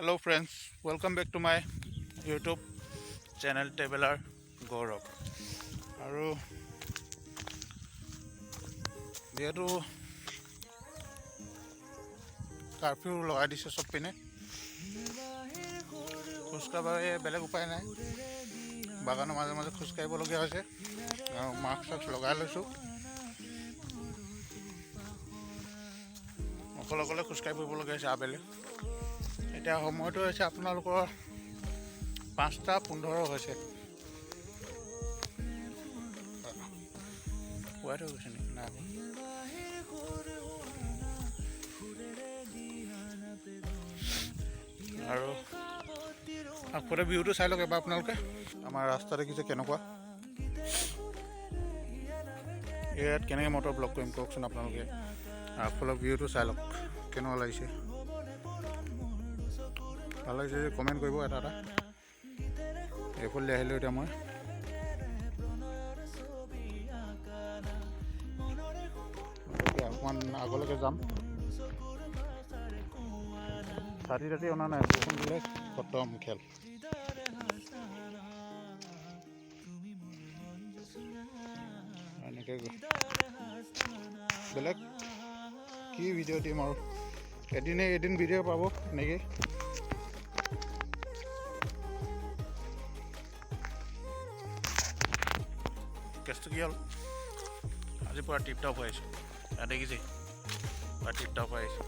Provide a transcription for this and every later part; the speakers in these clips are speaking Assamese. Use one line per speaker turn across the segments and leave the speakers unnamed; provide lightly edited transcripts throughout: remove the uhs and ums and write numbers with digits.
Hello friends, welcome back to my YouTube channel Traveler Gaurav. আৰু যেহেতু কাৰ্ফিউ লগাই দিছে চব পিনে খোজকাঢ়িব বেলেগ উপায় নাই বাগানৰ মাজে মাজে খোজকাঢ়িবলগীয়া হৈছে আৰু মাস্ক চাস্ক লগাই লৈছোঁ অকলে অকলে খোজকাঢ়ি ফুৰিবলগীয়া হৈছে আবেলি এতিয়া সময়টো হৈছে আপোনালোকৰ 5:15 হৈছে পুৱাই থৈ গৈছে নেকি নাই আৰু আগফালে ভিউটো চাই লওক এবাৰ আপোনালোকে আমাৰ ৰাস্তা দেখিছে কেনেকুৱা ইয়াত কেনেকৈ মটৰ ব্লক কৰিম কওকচোন আপোনালোকে আগফালৰ ভিউটো চাই লওক কেনেকুৱা লাগিছে ভাল লাগিছে যদি কমেণ্ট কৰিব এটা এইফালে আহিলোঁ এতিয়া মই অকণমান আগলৈকে যাম ছাতি তাতি অনা নাই বৰষুণ দিলে খতম খেল এনেকৈ বেলেগ কি ভিডিঅ' দিম আৰু এদিন ভিডিঅ' পাব এনেকৈ কেছটো কি হ'ল আজি পুৰা টিপ টপ হৈ আহিছোঁ ইয়াত দেখিছে পুৰা টিপ টপ হৈ আহিছোঁ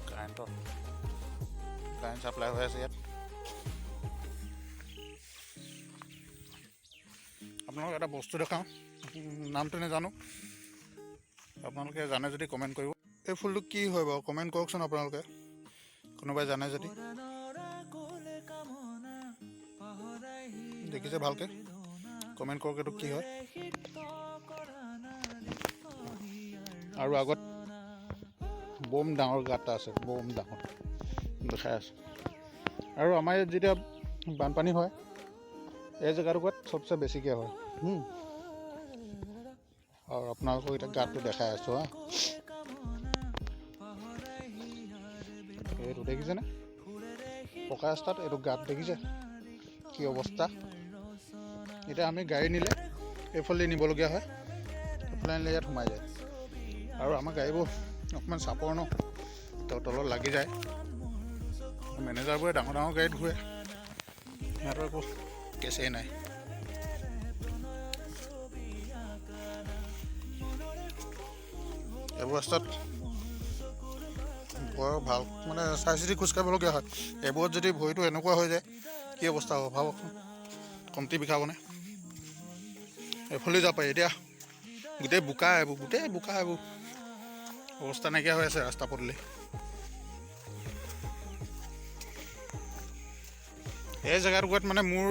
কাৰেণ্ট ছাপ্লাই হৈ আছে ইয়াত আপোনালোকক এটা বস্তু দেখাওঁ নামটো নাজানো আপোনালোকে জানে যদি কমেণ্ট কৰিব এই ফুলটো কি হয় বাৰু কমেণ্ট কৰকচোন আপোনালোকে কোনোবাই জানে যদি দেখিছে ভালকৈ কমেণ্ট কৰক এইটো কি হয় আৰু আগত বম ডাঙৰ গাঁত এটা আছে বম ডাঙৰ দেখাই আছোঁ আৰু আমাৰ ইয়াত যেতিয়া বানপানী হয় এই জেগাটুকুৰাত চবচে বেছিকৈ হয় আৰু আপোনালোকক এতিয়া গাঁতটো দেখাই আছোঁ হা এইটো দেখিছেনে পকা ৰাস্তাত এইটো গাঁত দেখিছে কি অৱস্থা এতিয়া আমি গাড়ী নিলে এইফালে নিবলগীয়া হয় এইফালে নিলে ইয়াত সোমাই যায় আৰু আমাৰ গাড়ীবোৰ অকণমান চাপৰ ন তলত লাগি যায় মেনেজাৰবোৰে ডাঙৰ গাড়ীত ঘূৰে সিহঁতৰ একো কেছেই নাই এইবোৰ ৰাস্তাত বৰ ভাল মানে চাই চিতি খোজকাঢ়িবলগীয়া হয় এইবোৰত যদি ভৰিটো এনেকুৱা হৈ যায় কি অৱস্থা হ'ব ভাবকচোন কমটি বিষাবনে এইফালে যাব পাৰি এতিয়া গোটেই বোকা এইবোৰ অৱস্থা নাইকিয়া হৈ আছে ৰাস্তা পদূলি এই জেগাটুকুৰাত মানে মোৰ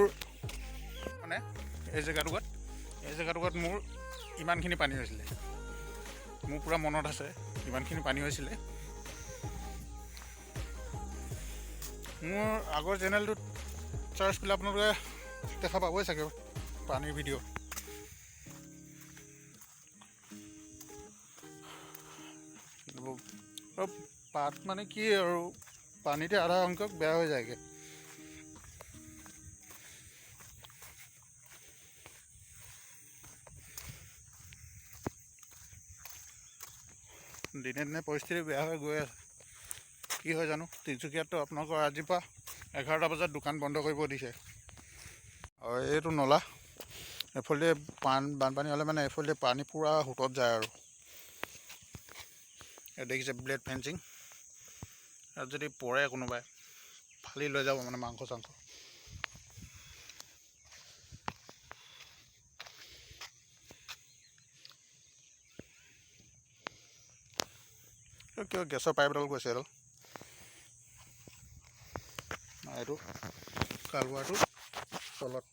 এই জেগাটুকুৰাত মোৰ ইমানখিনি পানী হৈছিলে মোৰ পূৰা মনত আছে ইমানখিনি পানী হৈছিলে মোৰ আগৰ চেনেলটোত চাৰ্চ কৰিলে আপোনালোকে দেখা পাবই চাগে পানীৰ ভিডিঅ' পাত মানে কি আৰু পানীতে আধা সংখ্যক বেয়া হৈ যায়গৈ দিনে দিনে পৰিস্থিতি বেয়া হৈ গৈ আছে কি হয় জানো তিনিচুকীয়াততো আপোনালোকৰ আজিৰ পৰা 11টা বজাত দোকান বন্ধ কৰিব দিছে আৰু এইটো নলা এইফালে বানপানী হ'লে মানে এইফালে পানী পূৰা সোঁতত যায় আৰু দেখিছে ব্লেড ফেঞ্চিং আৰু যদি পৰে কোনোবাই ফালি লৈ যাব মানে মাংস চাংস কিয় গেছৰ পাইপ এডাল গৈছে এডাল এইটো কালভাৰটো তলত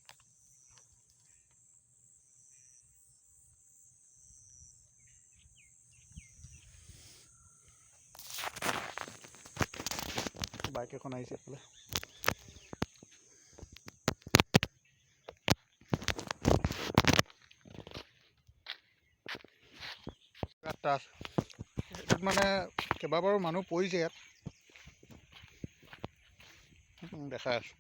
বাইক এখন আহিছে এইফালে গাঁত মানে কেইবাবাৰো মানুহ পৰিছে ইয়াত দেখাই আছোঁ।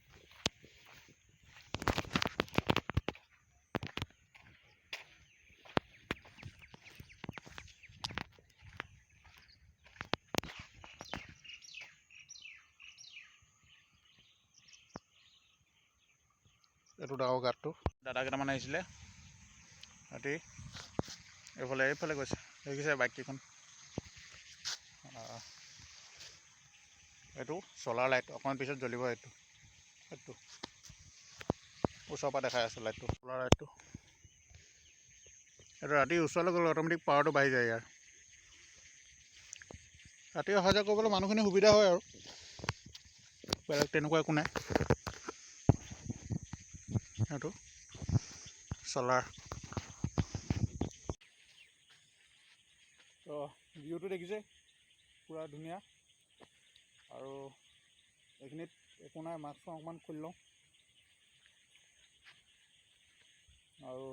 এইটো ডাঙৰ গাঁতটো দাদা কেইটামান আহিছিলে ৰাতি এইফালে গৈছে দেখিছে বাইককেইখন। এইটো চলাৰ লাইট অকণমান পিছত জ্বলিব। এইটো ওচৰৰ পৰা দেখাই আছোঁ লাইটটো, চলাৰ লাইটটো। এইটো ৰাতি ওচৰলৈ গ'লে অট'মেটিক পাৱাৰটো বাঢ়ি যায় ইয়াৰ। ৰাতি অহা যোৱা কৰিবলৈ মানুহখিনি সুবিধা হয় আৰু বেলেগ তেনেকুৱা একো নাই। এইটো চলাৰ। তো ভিউটো দেখিছে পূৰা ধুনীয়া। আৰু এইখিনিত একো নাই, মাস্কখন অকণমান খুলি লওঁ। আৰু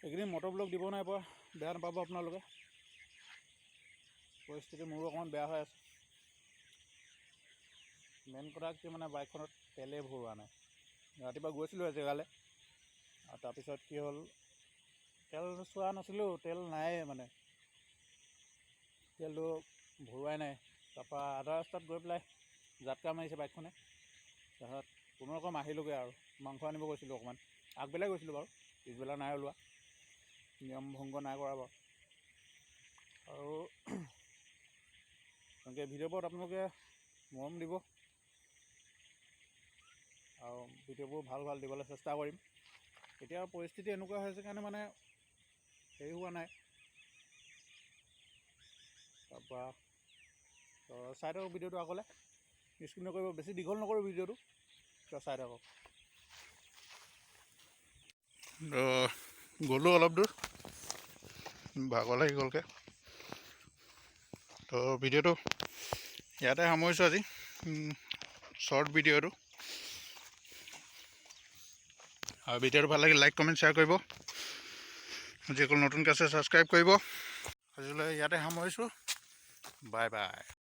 এইকেইদিন মটৰ ব্লক দিব নাই পৰা, বেয়া নাপাব আপোনালোকে। পৰিস্থিতি মোৰো অকণমান বেয়া হৈ আছে। মেইন কথা কি মানে বাইকখনত তেলেই ভৰোৱা নাই। ৰাতিপুৱা গৈছিলোঁ এজেগালৈ আৰু তাৰপিছত কি হ'ল, তেল চোৱা নাছিলোঁ, তেল নায়েই মানে, তেলটো ভৰোৱাই নাই। তাৰপৰা আধা ৰাস্তাত গৈ পেলাই জাতকা মাৰিছে বাইকখনে। তাৰপিছত কোনোৰকম আহিলোগৈ আৰু মাংস আনিব গৈছিলোঁ অকণমান, আগবেলাই গৈছিলোঁ বাৰু, পিছবেলা নাই ওলোৱা, নিয়ম ভংগ নাই কৰা বাৰু। আৰু তেনেকৈ ভিডিঅ'বোৰত আপোনালোকে মৰম দিব আৰু ভিডিঅ'বোৰ ভাল দিবলৈ চেষ্টা কৰিম। এতিয়া পৰিস্থিতি এনেকুৱা হৈছে কাৰণে মানে হেৰি হোৱা নাই। তাৰপৰা চাই থাকক ভিডিঅ'টো আগলৈ, স্কিপ নকৰিব, বেছি দীঘল নকৰোঁ ভিডিঅ'টো, চাই থাকক। গ'লোঁ অলপ দূৰ, ভাগৰ লাগি গ'লগৈ। তো ভিডিঅ'টো ইয়াতে সামৰিছোঁ আজি, শ্বৰ্ট ভিডিঅ'টো। আৰু ভিডিঅ'টো ভাল লাগিলে লাইক কমেণ্ট শ্বেয়াৰ কৰিব, যিসকল নতুনকৈ আছে ছাবস্ক্ৰাইব কৰিব। আজিলৈ ইয়াতে সামৰিছোঁ, বাই বাই।